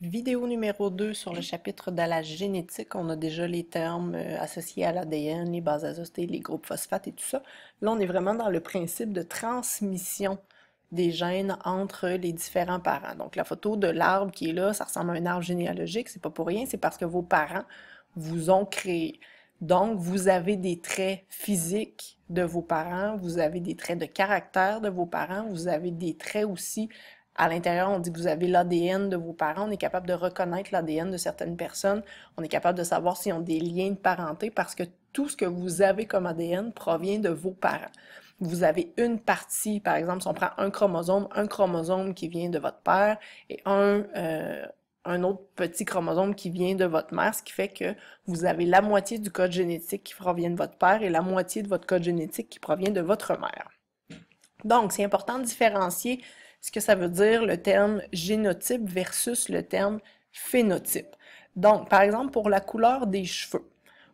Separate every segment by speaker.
Speaker 1: Vidéo numéro 2 sur le chapitre de la génétique. On a déjà les termes associés à l'ADN, les bases azotées, les groupes phosphates et tout ça. Là, on est vraiment dans le principe de transmission des gènes entre les différents parents. Donc, la photo de l'arbre qui est là, ça ressemble à un arbre généalogique. C'est pas pour rien, c'est parce que vos parents vous ont créé. Donc, vous avez des traits physiques de vos parents, vous avez des traits de caractère de vos parents, vous avez des traits aussi à l'intérieur, on dit que vous avez l'ADN de vos parents, on est capable de reconnaître l'ADN de certaines personnes, on est capable de savoir s'ils ont des liens de parenté parce que tout ce que vous avez comme ADN provient de vos parents. Vous avez une partie, par exemple, si on prend un chromosome qui vient de votre père et un autre petit chromosome qui vient de votre mère, ce qui fait que vous avez la moitié du code génétique qui provient de votre père et la moitié de votre code génétique qui provient de votre mère. Donc, c'est important de différencier ce que ça veut dire le terme génotype versus le terme phénotype. Donc, par exemple, pour la couleur des cheveux,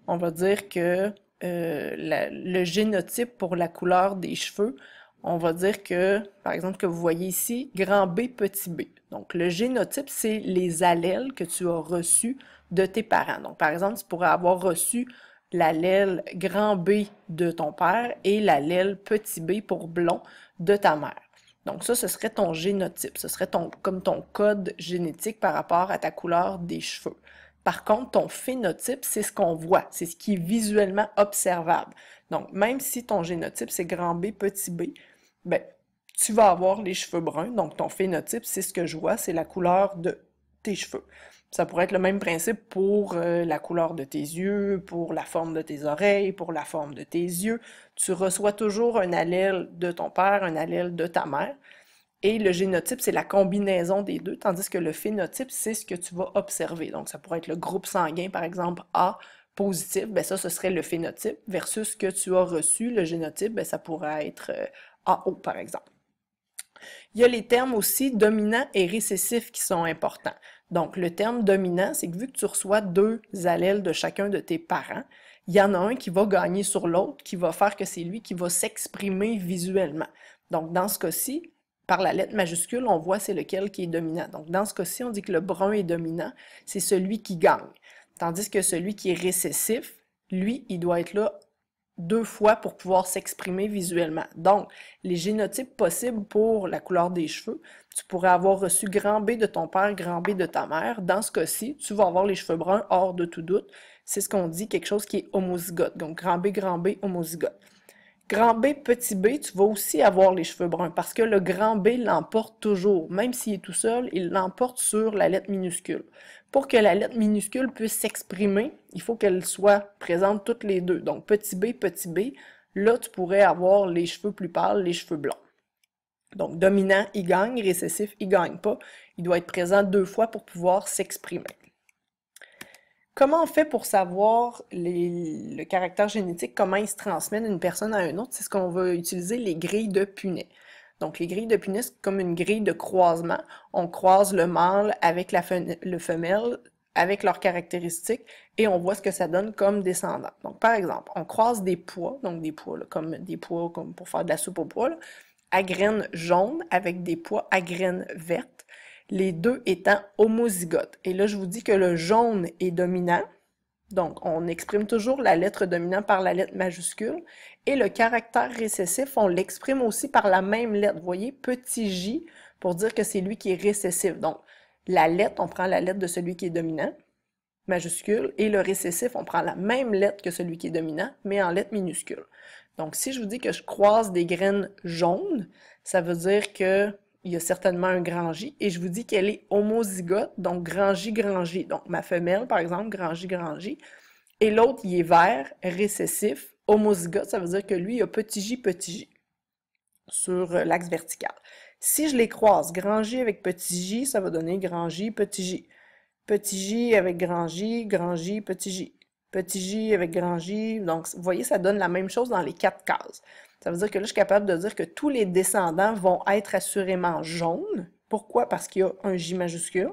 Speaker 1: on va dire que le génotype pour la couleur des cheveux, on va dire que, par exemple, que vous voyez ici, grand B, petit b. Donc, le génotype, c'est les allèles que tu as reçus de tes parents. Donc, par exemple, tu pourrais avoir reçu l'allèle grand B de ton père et l'allèle petit b pour blond de ta mère. Donc ça, ce serait ton génotype, ce serait comme ton code génétique par rapport à ta couleur des cheveux. Par contre, ton phénotype, c'est ce qu'on voit, c'est ce qui est visuellement observable. Donc, même si ton génotype, c'est grand B, petit b, ben, tu vas avoir les cheveux bruns. Donc, ton phénotype, c'est ce que je vois, c'est la couleur de tes cheveux. Ça pourrait être le même principe pour la couleur de tes yeux, pour la forme de tes oreilles, pour la forme de tes yeux. Tu reçois toujours un allèle de ton père, un allèle de ta mère. Et le génotype, c'est la combinaison des deux, tandis que le phénotype, c'est ce que tu vas observer. Donc, ça pourrait être le groupe sanguin, par exemple, A positif, ben ça, ce serait le phénotype, versus ce que tu as reçu, le génotype, ben ça pourrait être AO, par exemple. Il y a les termes aussi dominant et récessif qui sont importants. Donc, le terme dominant, c'est que vu que tu reçois deux allèles de chacun de tes parents, il y en a un qui va gagner sur l'autre, qui va faire que c'est lui qui va s'exprimer visuellement. Donc, dans ce cas-ci, par la lettre majuscule, on voit c'est lequel qui est dominant. Donc, dans ce cas-ci, on dit que le brun est dominant, c'est celui qui gagne. Tandis que celui qui est récessif, lui, il doit être là deux fois pour pouvoir s'exprimer visuellement. Donc, les génotypes possibles pour la couleur des cheveux, tu pourrais avoir reçu grand B de ton père, grand B de ta mère. Dans ce cas-ci, tu vas avoir les cheveux bruns hors de tout doute. C'est ce qu'on dit, quelque chose qui est homozygote. Donc, grand B, homozygote. Grand B, petit b, tu vas aussi avoir les cheveux bruns parce que le grand B l'emporte toujours. Même s'il est tout seul, il l'emporte sur la lettre minuscule. Pour que la lettre minuscule puisse s'exprimer, il faut qu'elle soit présente toutes les deux. Donc petit b, là tu pourrais avoir les cheveux plus pâles, les cheveux blancs. Donc dominant, il gagne, récessif, il gagne pas. Il doit être présent deux fois pour pouvoir s'exprimer. Comment on fait pour savoir le caractère génétique, comment il se transmet d'une personne à une autre? C'est ce qu'on va utiliser les grilles de Punnett. Donc, les grilles de Punnett, c'est comme une grille de croisement. On croise le mâle avec le femelle, avec leurs caractéristiques, et on voit ce que ça donne comme descendant. Donc, par exemple, on croise des pois, donc des pois, là, comme des pois comme pour faire de la soupe aux pois, là, à graines jaunes avec des pois à graines vertes, les deux étant homozygotes. Et là, je vous dis que le jaune est dominant, donc on exprime toujours la lettre dominante par la lettre majuscule, et le caractère récessif, on l'exprime aussi par la même lettre. Vous voyez, petit j, pour dire que c'est lui qui est récessif. Donc, la lettre, on prend la lettre de celui qui est dominant, majuscule, et le récessif, on prend la même lettre que celui qui est dominant, mais en lettre minuscule. Donc, si je vous dis que je croise des graines jaunes, ça veut dire que il y a certainement un grand J, et je vous dis qu'elle est homozygote, donc grand J, grand J. Donc, ma femelle, par exemple, grand J, grand J. Et l'autre, il est vert, récessif, homozygote, ça veut dire que lui, il a petit J, sur l'axe vertical. Si je les croise, grand J avec petit J, ça va donner grand J, petit J. Petit J avec grand J, petit J. Petit j avec grand J. Donc, vous voyez, ça donne la même chose dans les quatre cases. Ça veut dire que là, je suis capable de dire que tous les descendants vont être assurément jaunes. Pourquoi? Parce qu'il y a un J majuscule.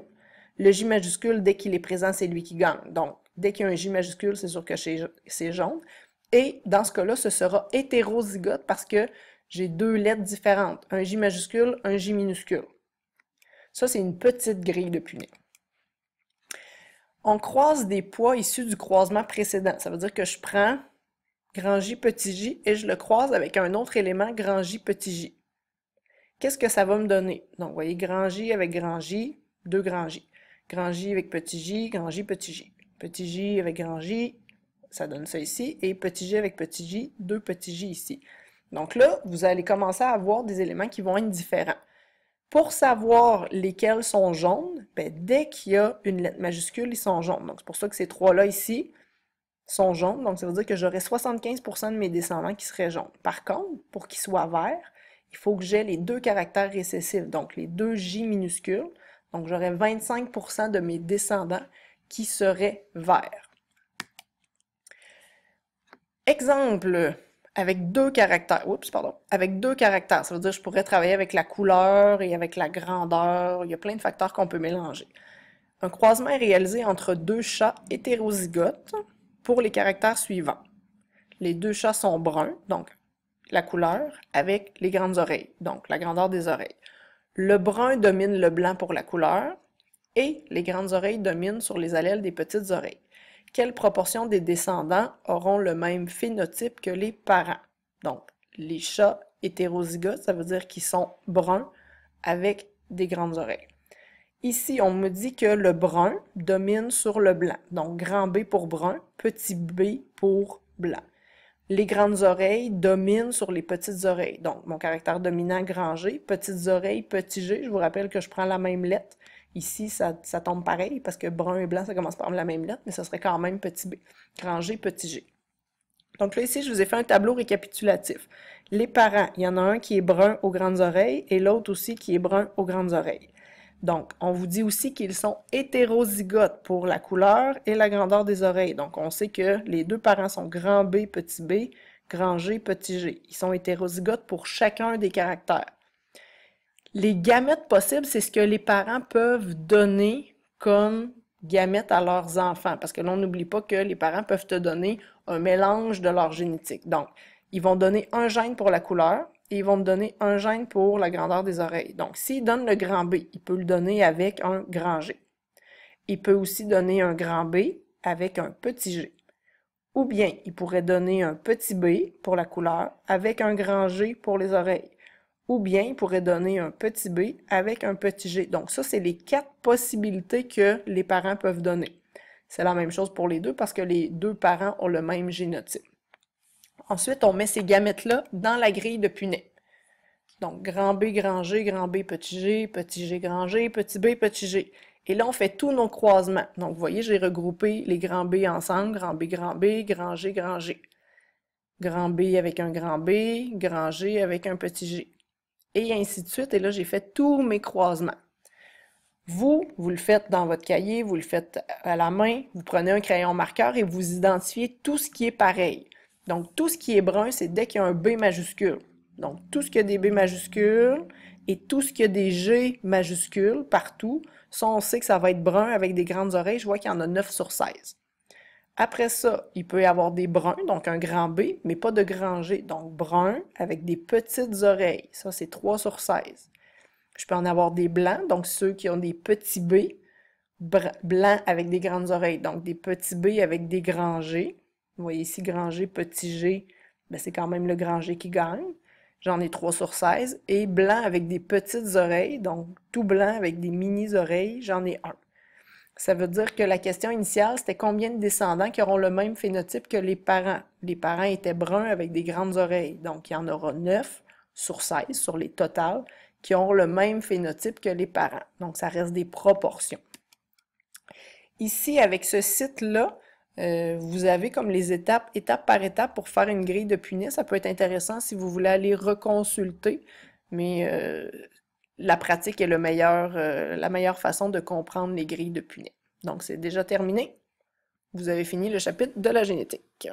Speaker 1: Le J majuscule, dès qu'il est présent, c'est lui qui gagne. Donc, dès qu'il y a un J majuscule, c'est sûr que c'est jaune. Et dans ce cas-là, ce sera hétérozygote parce que j'ai deux lettres différentes. Un J majuscule, un J minuscule. Ça, c'est une petite grille de Punnett. On croise des poids issus du croisement précédent. Ça veut dire que je prends grand J, petit j, et je le croise avec un autre élément, grand J, petit j. Qu'est-ce que ça va me donner? Donc, vous voyez, grand J avec grand J, 2 grand J. Grand J avec petit j, grand J, petit j. Petit j avec grand J, ça donne ça ici. Et petit j avec petit j, 2 petits j ici. Donc là, vous allez commencer à avoir des éléments qui vont être différents. Pour savoir lesquels sont jaunes, ben, dès qu'il y a une lettre majuscule, ils sont jaunes. Donc c'est pour ça que ces trois-là ici sont jaunes. Donc ça veut dire que j'aurai 75% de mes descendants qui seraient jaunes. Par contre, pour qu'ils soient verts, il faut que j'ai les deux caractères récessifs, donc les deux J minuscules. Donc j'aurai 25% de mes descendants qui seraient verts. Exemple, avec deux caractères. Oups, pardon. Avec deux caractères. Ça veut dire que je pourrais travailler avec la couleur et avec la grandeur. Il y a plein de facteurs qu'on peut mélanger. Un croisement est réalisé entre deux chats hétérozygotes pour les caractères suivants. Les deux chats sont bruns, donc la couleur, avec les grandes oreilles, donc la grandeur des oreilles. Le brun domine le blanc pour la couleur et les grandes oreilles dominent sur les allèles des petites oreilles. Quelle proportion des descendants auront le même phénotype que les parents? Donc, les chats hétérozygotes, ça veut dire qu'ils sont bruns avec des grandes oreilles. Ici, on me dit que le brun domine sur le blanc. Donc, grand B pour brun, petit b pour blanc. Les grandes oreilles dominent sur les petites oreilles. Donc, mon caractère dominant, grand G, petites oreilles, petit g. Je vous rappelle que je prends la même lettre. Ici, ça tombe pareil, parce que brun et blanc, ça commence par la même lettre, mais ça serait quand même petit b. Grand G, petit g. Donc là, ici, je vous ai fait un tableau récapitulatif. Les parents, il y en a un qui est brun aux grandes oreilles et l'autre aussi qui est brun aux grandes oreilles. Donc, on vous dit aussi qu'ils sont hétérozygotes pour la couleur et la grandeur des oreilles. Donc, on sait que les deux parents sont grand B, petit b, grand G, petit g. Ils sont hétérozygotes pour chacun des caractères. Les gamètes possibles, c'est ce que les parents peuvent donner comme gamètes à leurs enfants. Parce que là, on n'oublie pas que les parents peuvent te donner un mélange de leur génétique. Donc, ils vont donner un gène pour la couleur et ils vont me donner un gène pour la grandeur des oreilles. Donc, s'il donne le grand B, il peut le donner avec un grand G. Il peut aussi donner un grand B avec un petit G. Ou bien, il pourrait donner un petit B pour la couleur avec un grand G pour les oreilles. Ou bien, il pourrait donner un petit b avec un petit g. Donc ça, c'est les 4 possibilités que les parents peuvent donner. C'est la même chose pour les deux parce que les deux parents ont le même génotype. Ensuite, on met ces gamètes-là dans la grille de Punnett. Donc, grand B, petit G, grand G, petit b, petit g. Et là, on fait tous nos croisements. Donc, vous voyez, j'ai regroupé les grands B ensemble, grand B, grand G, grand G. Grand B avec un grand B, grand G avec un petit g. Et ainsi de suite. Et là, j'ai fait tous mes croisements. Vous le faites dans votre cahier, vous le faites à la main, vous prenez un crayon marqueur et vous identifiez tout ce qui est pareil. Donc, tout ce qui est brun, c'est dès qu'il y a un B majuscule. Donc, tout ce qui a des B majuscules et tout ce qui a des G majuscules partout, ça, on sait que ça va être brun avec des grandes oreilles. Je vois qu'il y en a 9 sur 16. Après ça, il peut y avoir des bruns, donc un grand B, mais pas de grand G. Donc brun avec des petites oreilles. Ça, c'est 3 sur 16. Je peux en avoir des blancs, donc ceux qui ont des petits B, blancs avec des grandes oreilles. Donc des petits B avec des grands G. Vous voyez ici, grand G, petit G, ben, c'est quand même le grand G qui gagne. J'en ai 3 sur 16. Et blanc avec des petites oreilles, donc tout blanc avec des mini-oreilles, j'en ai 1. Ça veut dire que la question initiale, c'était combien de descendants qui auront le même phénotype que les parents. Les parents étaient bruns avec des grandes oreilles. Donc, il y en aura 9 sur 16, sur les totales, qui auront le même phénotype que les parents. Donc, ça reste des proportions. Ici, avec ce site-là, vous avez comme les étape par étape, pour faire une grille de Punnett. Ça peut être intéressant si vous voulez aller reconsulter, mais la pratique est la meilleure façon de comprendre les grilles de Punnett. Donc, c'est déjà terminé. Vous avez fini le chapitre de la génétique.